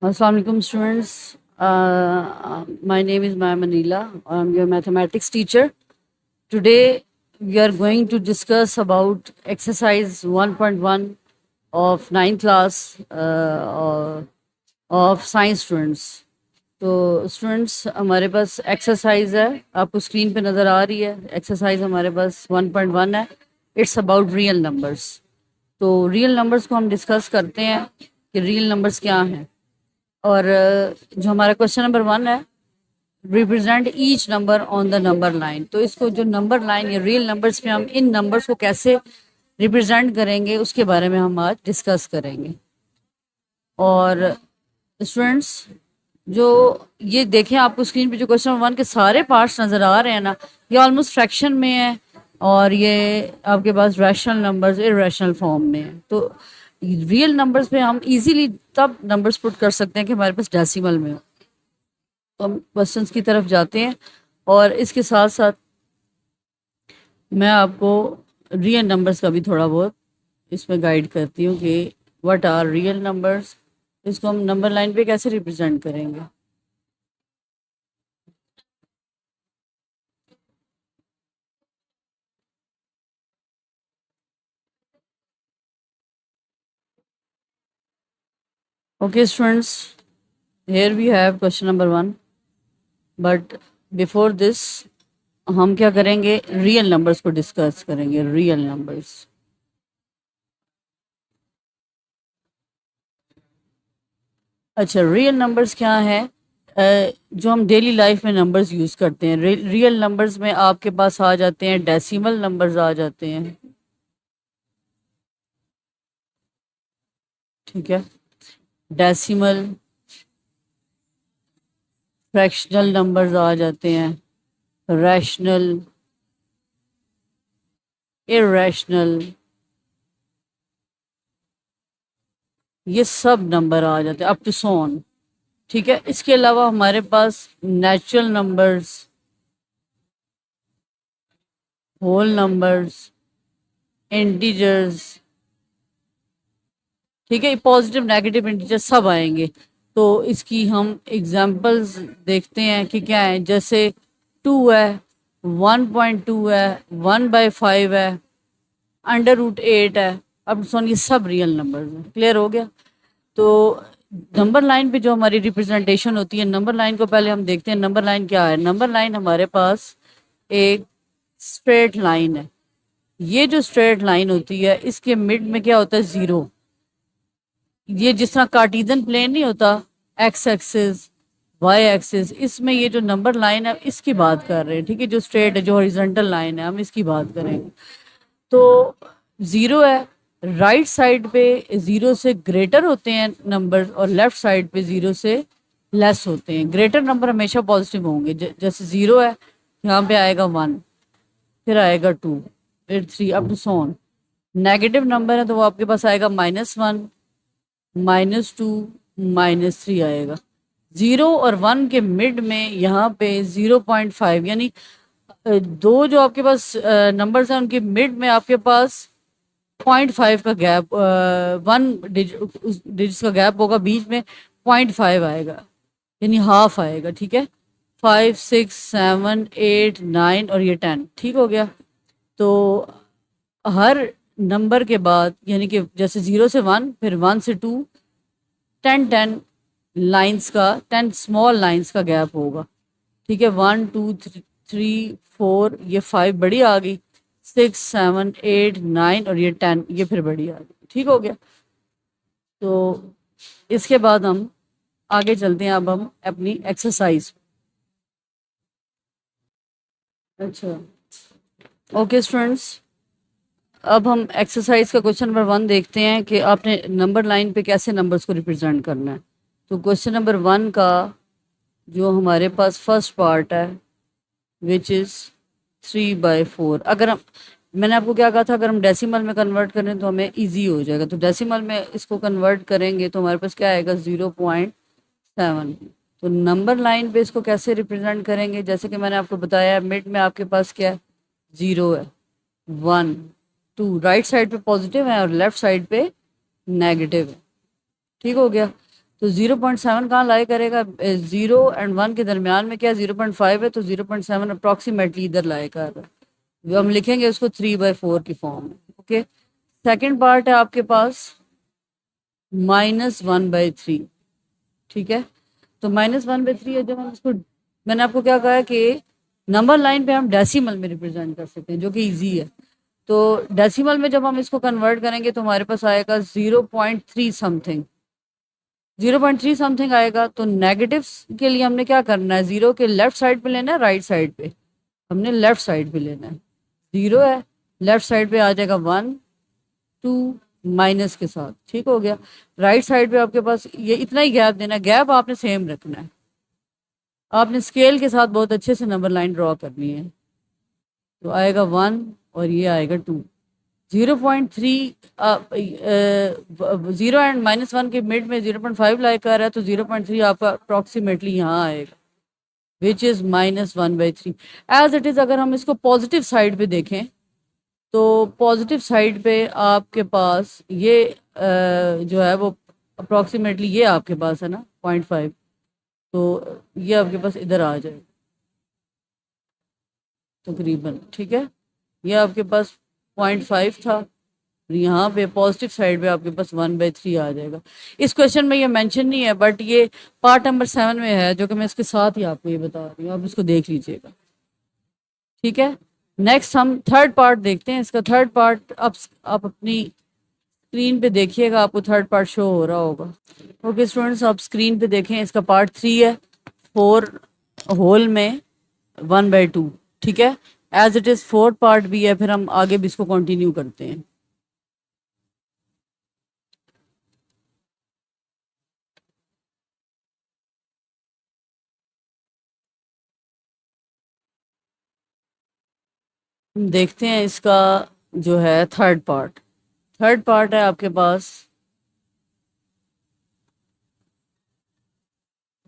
Assalamu alaikum students. My name is Maya Manila. I'm your mathematics teacher. Today we are going to discuss about exercise 1.1 of ninth class of science students. तो students हमारे पास exercise है, आपको screen पे नज़र आ रही है। Exercise हमारे पास 1.1 है। It's about real numbers. तो रियल नंबर्स को हम डिस्कस करते हैं कि रियल नंबर्स क्या हैं। और जो हमारा क्वेश्चन नंबर 1 है, represent each number on the number line. तो इसको जो नंबर लाइन या रियल नंबर्स पे हम इन नंबर्स को कैसे रिप्रेजेंट करेंगे उसके बारे में हम आज डिस्कस करेंगे। और स्टूडेंट्स, जो ये देखें, आपको स्क्रीन पे जो क्वेश्चन नंबर 1 के सारे पार्ट्स नज़र आ रहे हैं ना, ये ऑलमोस्ट फ्रैक्शन में है और ये आपके पास रैशनल नंबर्स इरेशनल फॉर्म में है। तो रियल नंबर्स पे हम इजीली तब नंबर्स पुट कर सकते हैं कि हमारे पास डेसिमल में हो। तो हम क्वेश्चंस की तरफ जाते हैं और इसके साथ साथ मैं आपको रियल नंबर्स का भी थोड़ा बहुत इसमें गाइड करती हूँ कि व्हाट आर रियल नंबर्स, इसको हम नंबर लाइन पे कैसे रिप्रेजेंट करेंगे। Okay students, here we have question number 1, but before this हम क्या करेंगे, रियल नंबर्स को डिस्कस करेंगे। रियल नंबर्स, अच्छा रियल नंबर्स क्या है? जो हम डेली लाइफ में नंबर्स यूज करते हैं। रियल नंबर्स में आपके पास आ जाते हैं डेसिमल नंबर्स आ जाते हैं, ठीक है। डेसिमल, फ्रैक्शनल नंबर्स आ जाते हैं, रैशनल, इरेशनल, ये सब नंबर आ जाते हैं अप टू सोन, ठीक है। इसके अलावा हमारे पास natural numbers, whole numbers, integers, ठीक है, पॉजिटिव नेगेटिव इंटीजर सब आएंगे। तो इसकी हम एग्जांपल्स देखते हैं कि क्या है। जैसे 2 है, 1.2 है, 1/5 है, √8 है। अब सुन, ये सब रियल नंबर्स हैं। क्लियर हो गया? तो नंबर लाइन पे जो हमारी रिप्रेजेंटेशन होती है, नंबर लाइन को पहले हम देखते हैं। नंबर लाइन क्या है? नंबर लाइन हमारे पास एक स्ट्रेट लाइन है। ये जो स्ट्रेट लाइन होती है, इसके मिड में क्या होता है? जीरो। ये जिस तरह कार्टीजन प्लेन नहीं होता, एक्स एक्सिस, वाई एक्सिस, इसमें ये जो नंबर लाइन है इसकी बात कर रहे हैं, ठीक है। जो स्ट्रेट है, जो हॉरिजॉन्टल लाइन है, हम इसकी बात करेंगे। तो जीरो है, राइट साइड पे जीरो से ग्रेटर होते हैं नंबर और लेफ्ट साइड पे जीरो से लेस होते हैं। ग्रेटर नंबर हमेशा पॉजिटिव होंगे। जैसे जीरो है, यहाँ पे आएगा 1, फिर आएगा 2, फिर 3, अप टू सोन। नेगेटिव नंबर है तो वो आपके पास आएगा -1, -2, -3 आएगा। 0 और 1 के मिड में यहाँ पे 0.5, यानी दो जो आपके पास नंबर्स हैं उनके मिड में आपके पास 0.5 का गैप, 1 डिजिट्स का गैप होगा, बीच में 0.5 आएगा, यानी हाफ आएगा, ठीक है। 5, 6, 7, 8, 9 और ये 10, ठीक हो गया। तो हर नंबर के बाद, यानी कि जैसे 0 से 1, फिर 1 से 2, 10 लाइंस का, 10 स्मॉल लाइंस का गैप होगा, ठीक है। 1, 2, 3, 4, ये 5 बड़ी आ गई, 6, 7, 8, 9 और ये 10, ये फिर बड़ी आ गई, ठीक हो गया। तो इसके बाद हम आगे चलते हैं। अब हम अपनी एक्सरसाइज, अच्छा ओके स्टूडेंट्स, अब हम एक्सरसाइज का क्वेश्चन नंबर 1 देखते हैं कि आपने नंबर लाइन पे कैसे नंबर्स को रिप्रेजेंट करना है। तो क्वेश्चन नंबर 1 का जो हमारे पास फर्स्ट पार्ट है, विच इज़ 3/4। अगर हम, मैंने आपको क्या कहा था, अगर हम डेसिमल में कन्वर्ट करें तो हमें इजी हो जाएगा। तो डेसिमल में इसको कन्वर्ट करेंगे तो हमारे पास क्या आएगा? 0.7। तो नंबर लाइन पे इसको कैसे रिप्रेजेंट करेंगे? जैसे कि मैंने आपको बताया, मिड में आपके पास क्या है? 0 है, 1, 2, राइट साइड पे पॉजिटिव है और लेफ्ट साइड पे नेगेटिव है, ठीक हो गया। तो 0.7 कहाँ लाई करेगा, 0 और 1 के दरमियान में क्या 0.5 है, तो 0.7 अप्रॉक्सीमेटली इधर लाई कर रहा है। जो हम लिखेंगे उसको 3/4 की फॉर्म में। ओके, सेकेंड पार्ट है आपके पास -1/3। ठीक है, तो -1/3 है। जब हम इसको, मैंने आपको क्या कहा है कि नंबर लाइन पे हम डेसिमल में रिप्रेजेंट कर सकते हैं, जो कि इजी है। तो डेसिमल में जब हम इसको कन्वर्ट करेंगे तो हमारे पास आएगा 0.3 समथिंग, 0.3 समथिंग आएगा। तो नेगेटिव्स के लिए हमने क्या करना है, जीरो के लेफ्ट साइड पे लेना है, राइट साइड पे हमने लेफ्ट साइड पे लेना है। जीरो है, लेफ्ट साइड पे आ जाएगा 1 2 माइनस के साथ। ठीक हो गया। राइट साइड पे आपके पास ये इतना ही गैप देना है, गैप आपने सेम रखना है। आपने स्केल के साथ बहुत अच्छे से नंबर लाइन ड्रॉ करनी है। तो आएगा 1 और ये आएगा 2। 0.3, 0 और -1 के मिड में 0.5 लाई कर रहा है, तो 0.3 आपका अप्रॉक्सीमेटली यहाँ आएगा, which is -1/3 as it is. अगर हम इसको पॉजिटिव साइड पे देखें तो पॉजिटिव साइड पे आपके पास ये जो है वो अप्रॉक्सीमेटली ये आपके पास है ना 0.5, तो ये आपके पास इधर आ जाएगा तकरीबन। ठीक है, ये आपके पास 0.5 था, यहाँ पे पॉजिटिव साइड पे आपके पास 1/3 आ जाएगा। इस क्वेश्चन में ये मेंशन नहीं है, बट ये पार्ट नंबर 7 में है, जो कि मैं इसके साथ ही आपको ये बता रही हूँ, आप इसको देख लीजिएगा। ठीक है, नेक्स्ट हम थर्ड पार्ट देखते हैं। इसका थर्ड पार्ट आप अपनी स्क्रीन पे देखिएगा, आपको थर्ड पार्ट शो हो रहा होगा। ओके स्टूडेंट्स, आप स्क्रीन पे देखें, इसका पार्ट 3 है, 4 होल में 1/2। ठीक है, as it is fourth part भी है, फिर हम आगे भी इसको कंटिन्यू करते हैं। हम देखते हैं इसका जो है थर्ड पार्ट। थर्ड पार्ट है आपके पास,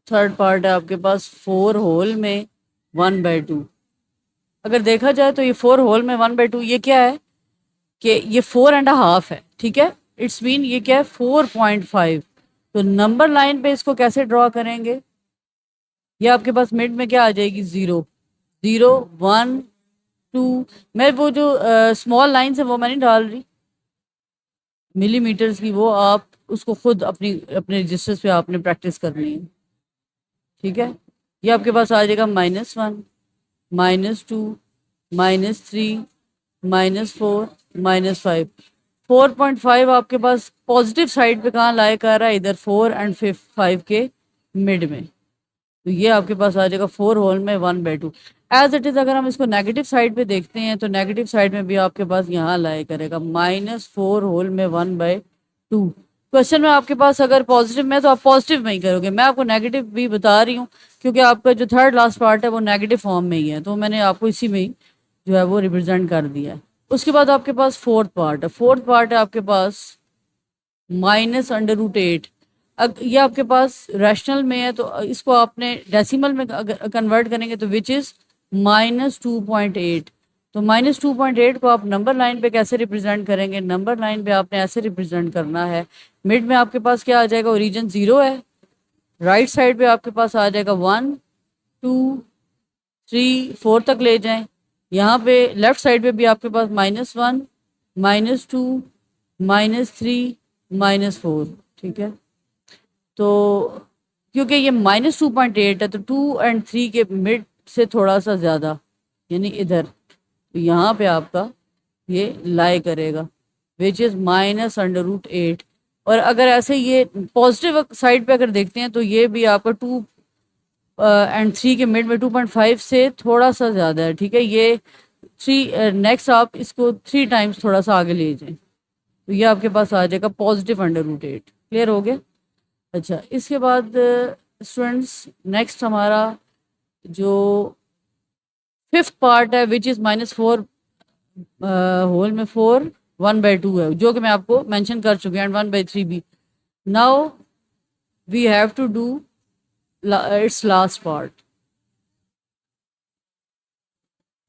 थर्ड पार्ट है आपके पास 4 होल में 1/2। अगर देखा जाए तो ये 4 होल में 1/2 ये क्या है कि ये 4.5 है। ठीक है, इट्स मीन ये क्या है 4.5। तो नंबर लाइन पे इसको कैसे ड्रॉ करेंगे, ये आपके पास मिड में क्या आ जाएगी 0 0 1 2। मैं वो जो स्मॉल लाइन है वो मैं नहीं डाल रही मिलीमीटर्स की, वो आप उसको खुद अपनी अपने रजिस्टर्स पे आपने प्रैक्टिस करनी है। ठीक है, ये आपके पास आ जाएगा -1 -2 -3 -4 -5। 4.5 आपके पास पॉजिटिव साइड पे कहाँ लाया कर रहा है, इधर 4 और 5 के मिड में। तो ये आपके पास आ जाएगा 4 होल में 1/2 एज इट इज। अगर हम इसको नेगेटिव साइड पे देखते हैं तो नेगेटिव साइड में भी आपके पास यहाँ लाया करेगा -4 होल में 1/2। क्वेश्चन में आपके पास अगर पॉजिटिव में तो आप पॉजिटिव में ही करोगे, मैं आपको नेगेटिव भी बता रही हूँ क्योंकि आपका जो थर्ड लास्ट पार्ट है वो नेगेटिव फॉर्म में ही है, तो मैंने आपको इसी में ही जो है वो रिप्रेजेंट कर दिया है। उसके बाद आपके पास फोर्थ पार्ट है। फोर्थ पार्ट है आपके पास -√8। ये आपके पास रैशनल में है, तो इसको आपने डेसिमल में अगर कन्वर्ट करेंगे तो विच इज -2.8। तो -2.8 को आप नंबर लाइन पे कैसे रिप्रेजेंट करेंगे, नंबर लाइन पे आपने ऐसे रिप्रेजेंट करना है। मिड में आपके पास क्या आ जाएगा, ओरिजिन 0 है, राइट साइड पे आपके पास आ जाएगा 1 2 3 4 तक ले जाएं। यहाँ पे लेफ्ट साइड पे भी आपके पास -1 -2 -3 -4। ठीक है, तो क्योंकि ये -2.8 है तो 2 और 3 के मिड से थोड़ा सा ज़्यादा, यानी इधर, तो यहाँ पे आपका ये लाई करेगा विच इज़ -√8। और अगर ऐसे ये पॉजिटिव साइड पे अगर देखते हैं तो ये भी आपका 2 और 3 के मिड में 2.5 से थोड़ा सा ज़्यादा है। ठीक है, ये 3 नेक्स्ट आप इसको 3 टाइम्स थोड़ा सा आगे ले जाएं तो ये आपके पास आ जाएगा +√8। क्लियर हो गया। अच्छा, इसके बाद स्टूडेंट्स नेक्स्ट हमारा जो फिफ्थ पार्ट है विच इज़ -4 होल में 4 1/2 है, जो कि मैं आपको मेंशन कर चुकी हूँ, एंड 1/3 भी। Now we have to do its last part.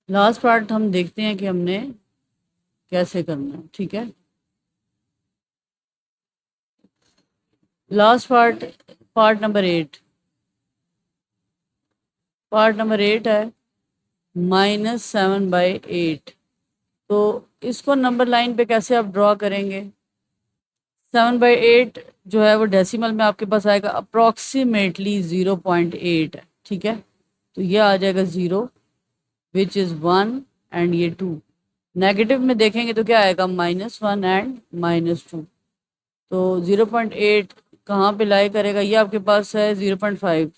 Last part हम देखते हैं कि हमने कैसे करना है। ठीक है, last part part number 8, part number 8 है -7/8। तो इसको नंबर लाइन पे कैसे आप ड्रॉ करेंगे? 7/8 जो है वो डेसिमल में आपके पास आएगा अप्रोक्सीमेटली 0.8 है, ठीक है। तो ये आ जाएगा 0 विच इज़ 1 एंड ये 2। नेगेटिव में देखेंगे तो क्या आएगा? -1 एंड -2। तो 0.8 कहाँ पे लाई करेगा? ये आपके पास है 0.5।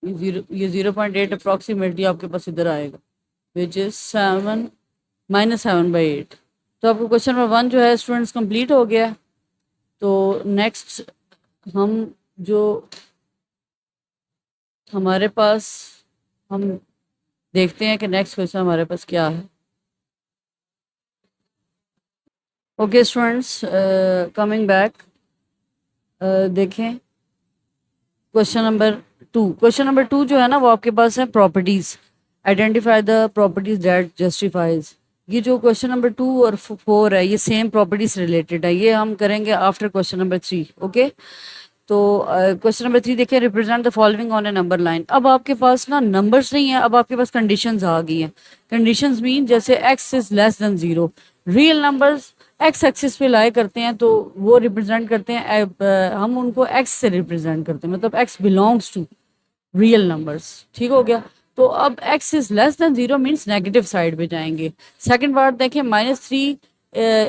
ये 0.8 अप्रोक्सीमेटली आपके पास इधर आएगा विच इज 7 -7/8। तो आपको क्वेश्चन नंबर 1 जो है स्टूडेंट्स कंप्लीट हो गया। तो नेक्स्ट हम जो हमारे पास हम देखते हैं कि नेक्स्ट क्वेश्चन हमारे पास क्या है। ओके स्टूडेंट्स, कमिंग बैक, देखें क्वेश्चन नंबर 2। क्वेश्चन नंबर 2 जो है ना वो आपके पास है properties. Identify the properties that justifies. ये जो क्वेश्चन नंबर 2 और 4 है ये सेम प्रॉपर्टीज रिलेटेड है। ये हम करेंगे आफ्टर क्वेश्चन नंबर 3। ओके, तो क्वेश्चन नंबर 3 देखिए, represent the following on A number line. अब आपके पास ना नंबर्स नहीं है, अब आपके पास कंडीशंस आ गई हैं। कंडीशंस मीन जैसे x is less than 0, real numbers x axis पे लाई करते हैं तो वो रिप्रेजेंट करते हैं, हम उनको x से रिप्रेजेंट करते हैं, मतलब x belongs to real numbers. ठीक हो गया। तो अब x is less than 0 means negative side पे जाएंगे। सेकंड पार्ट देखिए, -3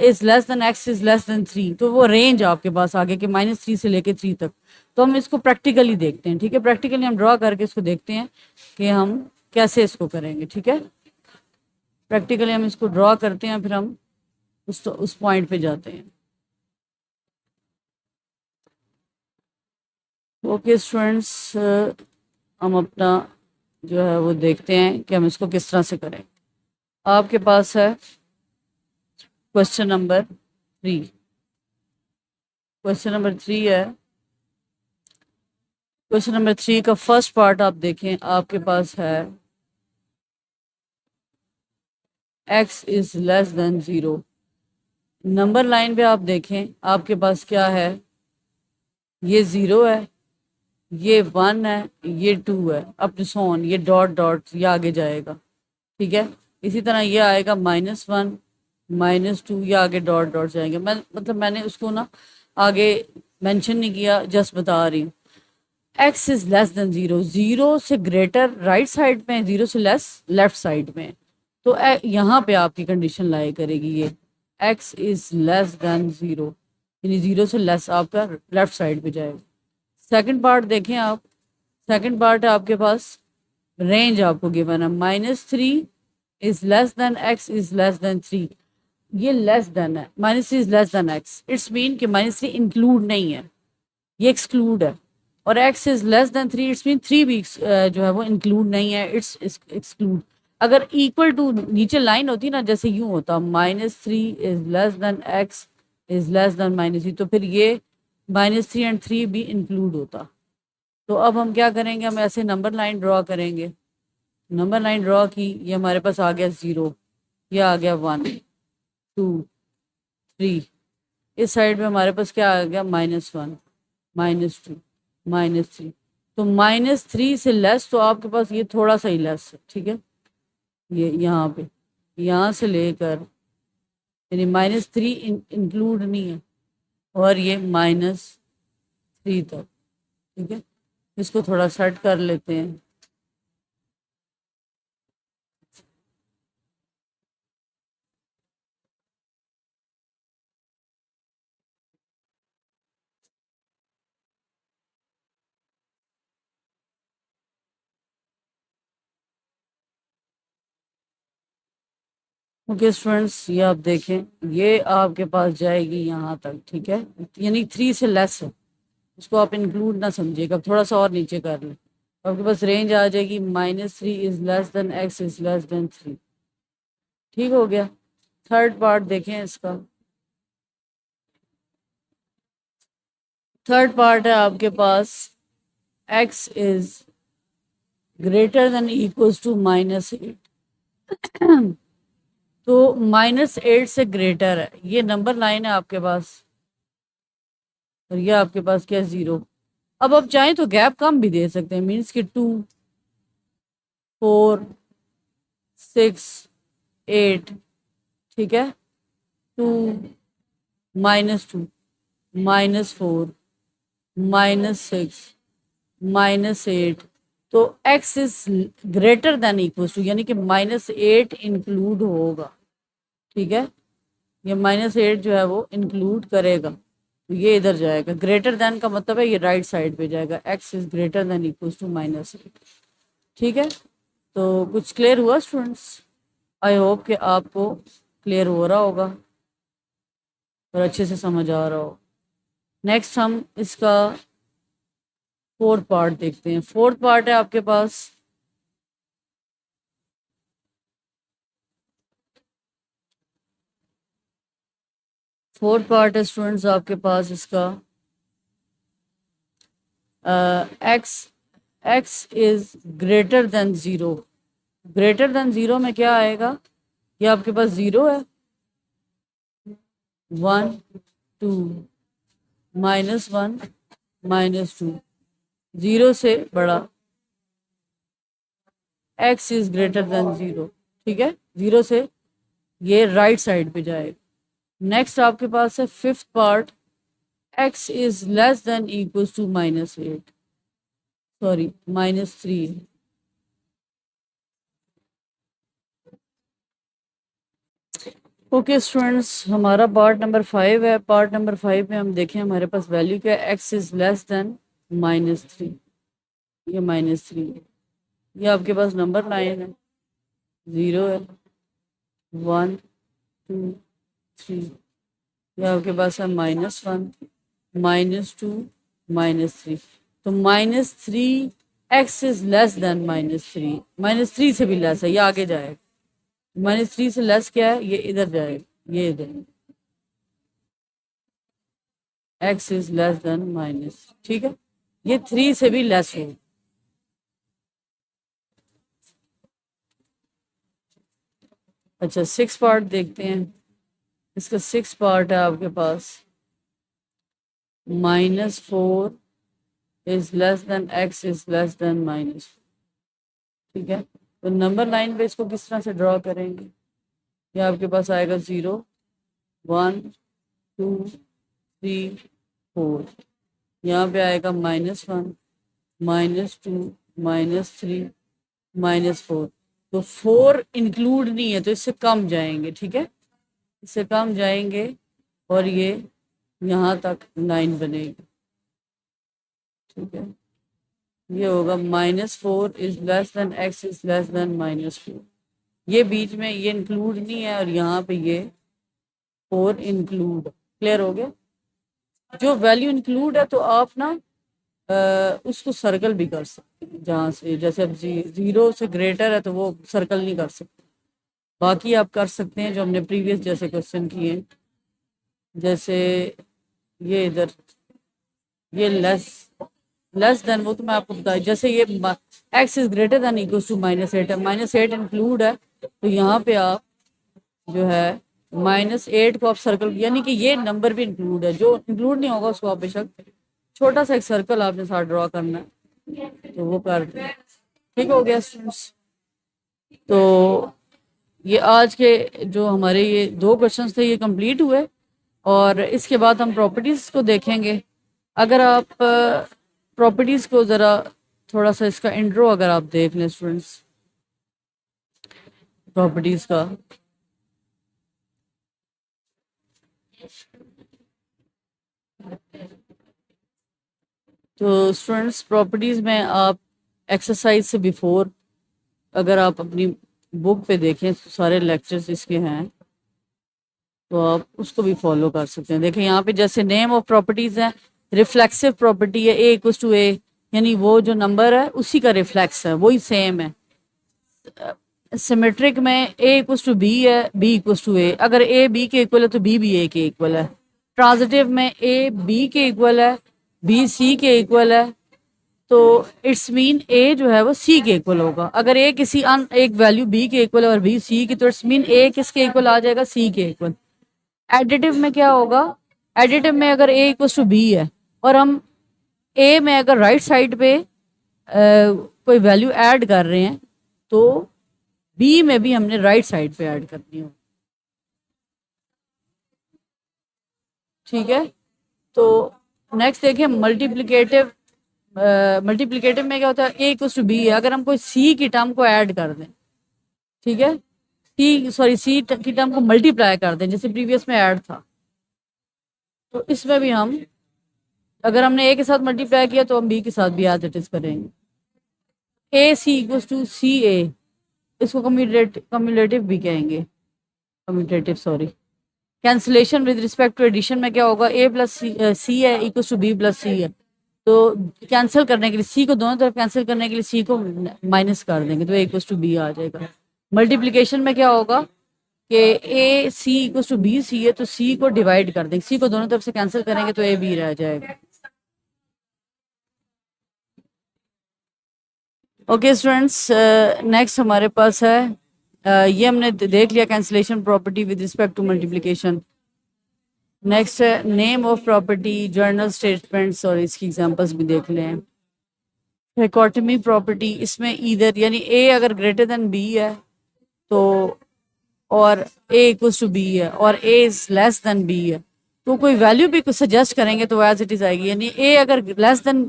is less than x is less than 3। तो वो रेंज आपके पास आगे के -3 से लेके 3 तक। तो हम इसको प्रैक्टिकली देखते हैं, ठीक है। प्रैक्टिकली हम ड्रॉ करके इसको देखते हैं कि हम कैसे इसको करेंगे, ठीक है। प्रैक्टिकली हम इसको ड्रॉ करते हैं, फिर हम उस पॉइंट पे जाते हैं। ओके स्टूडेंट्स, हम अपना जो है वो देखते हैं कि हम इसको किस तरह से करें। आपके पास है क्वेश्चन नंबर 3। क्वेश्चन नंबर 3 है। क्वेश्चन नंबर 3 का फर्स्ट पार्ट आप देखें, आपके पास है x is less than 0। Number line पे आप देखें, आपके पास क्या है? ये 0 है, ये 1 है, ये 2 है, अप टू सोन, ये डॉट डॉट ये आगे जाएगा, ठीक है। इसी तरह ये आएगा -1 -2, ये आगे डॉट डॉट जाएंगे। मतलब मैंने उसको ना आगे मेंशन नहीं किया, जस्ट बता रही हूँ। x इज लेस देन 0, 0 से ग्रेटर राइट साइड में, 0 से लेस लेफ्ट साइड में। तो यहाँ पे आपकी कंडीशन लाई करेगी ये x इज लेस देन 0, यानी 0 से लेस आपका लेफ्ट साइड पे जाएगा। सेकंड पार्ट देखें आप, सेकंड पार्ट है आपके पास रेंज आपको गिवन है, -3 is less than x is less than 3। ये लेस देन है, -3 is less than x, it's mean कि -3 इंक्लूड नहीं है, ये एक्सक्लूड है। और x is less than 3, it's mean 3 भी जो है वो इंक्लूड नहीं है, इट्स एक्सक्लूड। अगर इक्वल टू नीचे लाइन होती ना, जैसे यूं होता -3 is less than x is less than -3, तो फिर ये -3 एंड 3 भी इंक्लूड होता। तो अब हम क्या करेंगे, हम ऐसे नंबर लाइन ड्रॉ करेंगे। नंबर लाइन ड्रॉ की, ये हमारे पास आ गया 0, ये आ गया 1 2 3। इस साइड में हमारे पास क्या आ गया? -1 -2 -3। तो -3 से लेस, तो आपके पास ये थोड़ा सा ही लेस है, ठीक है। ये यहाँ पे, यहाँ से लेकर यानी -3 इंक्लूड नहीं है, और ये -3 तक, ठीक है। इसको थोड़ा सेट कर लेते हैं। ओके स्टूडेंट्स, ये आप देखें, ये आपके पास जाएगी यहाँ तक, ठीक है, यानी 3 से लेस है, उसको आप इंक्लूड ना समझिएगा, थोड़ा सा और नीचे कर लें, आपके पास रेंज आ जाएगी -3 is less than x is less than 3। ठीक हो गया। थर्ड पार्ट देखें इसका। थर्ड पार्ट है आपके पास x is greater than equals to -8। तो -8 से ग्रेटर है, ये नंबर लाइन है आपके पास, और ये आपके पास क्या है 0। अब आप चाहें तो गैप कम भी दे सकते हैं, मीन्स कि 2 4 6 8, ठीक है, 2 -2 -4 -6 -8, तो x is greater than equal to, यानी कि -8 इंक्लूड होगा, ठीक है, ये -8 जो है वो इंक्लूड करेगा, तो ये इधर जाएगा। ग्रेटर देन का मतलब है ये राइट साइड पे जाएगा, x is greater than equal to -8, ठीक है। तो कुछ क्लियर हुआ स्टूडेंट्स? आई होप कि आपको क्लियर हो रहा होगा और अच्छे से समझ आ रहा हो। नेक्स्ट हम इसका फोर्थ पार्ट देखते हैं। फोर्थ पार्ट है आपके पास फोर्थ पार्ट है स्टूडेंट्स आपके पास इसका x is greater then 0। Greater than 0 में क्या आएगा? ये आपके पास 0 है, 1 2 -1 -2, 0 से बड़ा, x इज ग्रेटर देन 0, ठीक है, 0 से ये राइट साइड पे जाएगा। नेक्स्ट आपके पास है fifth part, x is less than equal to -8, sorry -3। Okay students, हमारा पार्ट नंबर 5 है। पार्ट नंबर 5 में हम देखें हमारे पास वैल्यू क्या है, x इज लेस देन -3, ये -3 है। ये आपके पास नंबर लाइन है, 0 है, 1 2 3, ये आपके पास है -1 -2 -3, तो -3 x इज लेस देन -3, -3 से भी लेस है, ये आगे जाएगा। -3 से लेस क्या है, ये इधर जाएगा, ये इधर, x is less then minus, ठीक है, ये 3 से भी लेस हो। अच्छा 6 पार्ट देखते हैं। इसका 6 पार्ट है आपके पास, -4 is less than x is less then -4, ठीक है। तो नंबर लाइन पे इसको किस तरह से ड्रॉ करेंगे? ये आपके पास आएगा 0 1 2 3 4, यहाँ पे आएगा -1 -2 -3 -4, तो 4 इंक्लूड नहीं है, तो इससे कम जाएंगे, ठीक है, इससे कम जाएंगे और ये यहाँ तक 9 बनेगी, ठीक है। ये होगा -4 is less than x is less then -4, ये बीच में ये इंक्लूड नहीं है और यहाँ पे ये 4 इंक्लूड। क्लियर हो गया? जो वैल्यू इंक्लूड है तो आप ना उसको सर्कल भी कर सकते हैं, जहाँ से जैसे अब 0 से ग्रेटर है तो वो सर्कल नहीं कर सकते, बाकी आप कर सकते हैं जो हमने प्रीवियस जैसे क्वेश्चन किए, जैसे ये इधर ये लेस देन, वो तो मैं आपको बताया, जैसे ये x is greater than equal to -8 है, -8 इंक्लूड है, तो यहाँ पे आप जो है -8 को आप सर्कल, यानी कि ये नंबर भी इंक्लूड है, जो इंक्लूड नहीं होगा उसको आप बेशक छोटा सा एक सर्कल आपने साथ ड्रॉ करना है, तो वो कर दें। ठीक हो गया स्टूडेंट्स? तो ये आज के जो हमारे ये 2 क्वेश्चंस थे ये कंप्लीट हुए, और इसके बाद हम प्रॉपर्टीज़ को देखेंगे। अगर आप प्रॉपर्टीज़ को ज़रा थोड़ा सा इसका इंट्रो अगर आप देख लें स्टूडेंट्स, प्रॉपर्टीज़ का, तो स्टूडेंट्स प्रॉपर्टीज़ में आप एक्सरसाइज से बिफोर अगर आप अपनी बुक पे देखें तो सारे लेक्चर्स इसके हैं, तो आप उसको भी फॉलो कर सकते हैं। देखें यहाँ पे जैसे नेम ऑफ प्रॉपर्टीज़ हैं, रिफ्लेक्सिव प्रॉपर्टी है a इक्वल टू a, यानी वो जो नंबर है उसी का रिफ्लेक्स है, वही सेम है। सिमेट्रिक में a इक्वल टू b है, b इक्वल टू a, अगर a b के इक्वल है तो b भी a के इक्वल है। ट्रांजिटिव में a b के इक्वल है, b c के इक्वल है, तो इट्स मीन a जो है वो c के इक्वल होगा। अगर a किसी एक वैल्यू b के इक्वल है और b c की, तो इट्स मीन a किसके इक्वल आ जाएगा? c के इक्वल। एडिटिव में क्या होगा? एडिटिव में अगर a इक्वल टू b है और हम ए में अगर राइट साइड पे कोई वैल्यू ऐड कर रहे हैं तो बी में भी हमने राइट साइड पे ऐड करनी हो। ठीक है, तो नेक्स्ट देखिए मल्टीप्लिकेटिव। मल्टीप्लिकेटिव में क्या होता है, ए इक्वल्स टू बी है, अगर हम कोई सी की टर्म को ऐड कर दें, ठीक है, सी की टर्म को मल्टीप्लाई कर दें जैसे प्रीवियस में ऐड था, तो इसमें भी हम अगर हमने ए के साथ मल्टीप्लाई किया तो हम बी के साथ भी एज इट इज करेंगे। ए सी इक्वल्स टू सी ए, इसको कम्युलेटिव भी कहेंगे, commutative sorry. Cancellation with respect to addition में क्या होगा, ए प्लस सी है equals to B plus C है, तो कैंसिल करने के लिए सी को दोनों तरफ कैंसिल करने के लिए सी को माइनस कर देंगे तो ए इक्वल्स टू बी आ जाएगा। मल्टीप्लिकेशन में क्या होगा कि ए सी इक्वल्स टू बी सी है, तो सी को डिवाइड कर देंगे, सी को दोनों तरफ से कैंसिल करेंगे तो ए बी रह जाएगा। ओके स्टूडेंट्स, नेक्स्ट हमारे पास है ये हमने देख लिया cancellation property with respect to multiplication. Next है name of property, general statements, और इसकी एग्जांपल्स भी देख लें। डाइकोटमी प्रॉपर्टी, इसमें ईदर यानी ए अगर ग्रेटर देन बी है तो, और ए इक्वल्स टू बी है और ए इज लेस देन बी है, तो कोई वैल्यू भी कुछ सजेस्ट करेंगे तो एज इट इज आएगी। यानी ए अगर लेस देन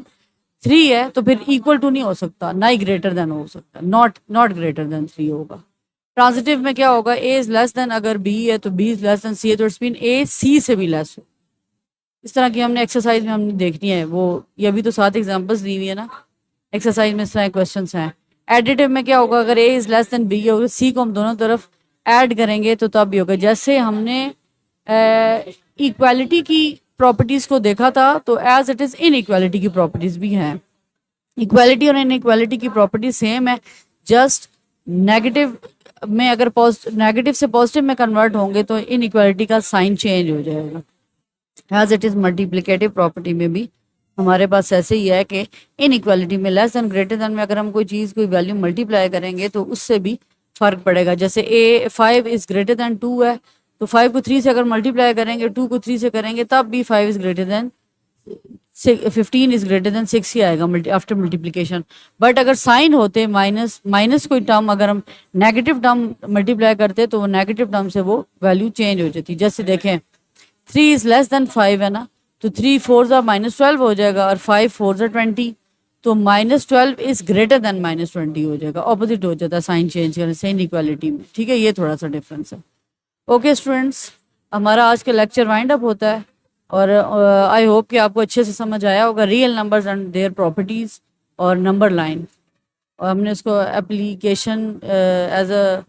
3 है तो फिर इक्वल टू नहीं हो सकता, ना ही ग्रेटर देन हो सकता, नॉट ग्रेटर देन 3 होगा। ट्रांजिटिव में क्या होगा, ए इज लेस देन अगर बी है तो बी इज लेस देन सी है, तो इट्स मीन ए सी से भी लेस हो। इस तरह की हमने एक्सरसाइज में हमने देखनी है, वो ये अभी तो 7 एग्जांपल्स दी हुई है ना एक्सरसाइज में, इस तरह क्वेश्चन हैं। एडिटिव में क्या होगा, अगर ए इज लेस देन बी होगा, सी को हम दोनों तरफ ऐड करेंगे तो तब भी होगा। जैसे हमने इक्वालिटी की प्रॉपर्टीज को देखा था तो as it is inequality की प्रॉपर्टीज भी हैं। इक्वालिटी और इन इक्वालिटी की प्रॉपर्टी सेम है, जस्ट नेगेटिव में अगर नेगेटिव से पॉजिटिव में कन्वर्ट होंगे तो इन इक्वालिटी का साइन चेंज हो जाएगा। As it is multiplicative property में भी हमारे पास ऐसे ही है कि इन इक्वालिटी में लेस देन ग्रेटर देन में अगर हम कोई चीज़ कोई वैल्यू मल्टीप्लाई करेंगे तो उससे भी फर्क पड़ेगा। जैसे ए 5 इज ग्रेटर देन 2 है, तो 5 को 3 से अगर मल्टीप्लाई करेंगे, 2 को 3 से करेंगे, तब भी 5 is greater then 15 is greater then 6 ही आएगा आफ्टर मल्टीप्लिकेशन। बट अगर साइन होते माइनस कोई टर्म अगर हम नेगेटिव टर्म मल्टीप्लाई करते तो वो नेगेटिव टर्म से वो वैल्यू चेंज हो जाती। जैसे देखें 3 इज लेस देन 5 है ना, तो 3 4 -12 हो जाएगा, और 5 4 20, तो -12 इज ग्रेटर देन -20 हो जाएगा। ऑपोजिट हो जाता है साइन चेंज करने से इनइक्वालिटी में। ठीक है, ये थोड़ा सा डिफरेंस है। ओके स्टूडेंट्स, हमारा आज का लेक्चर वाइंड अप होता है, और आई होप कि आपको अच्छे से समझ आया होगा real numbers and their properties और नंबर लाइन, और हमने उसको एप्लीकेशन एज अ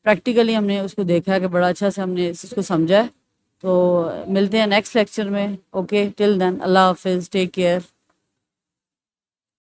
प्रैक्टिकली हमने उसको देखा है कि बड़ा अच्छा से हमने इसको समझा है। तो मिलते हैं नेक्स्ट लेक्चर में। ओके, टिल देन अल्लाह हाफिज़, टेक केयर।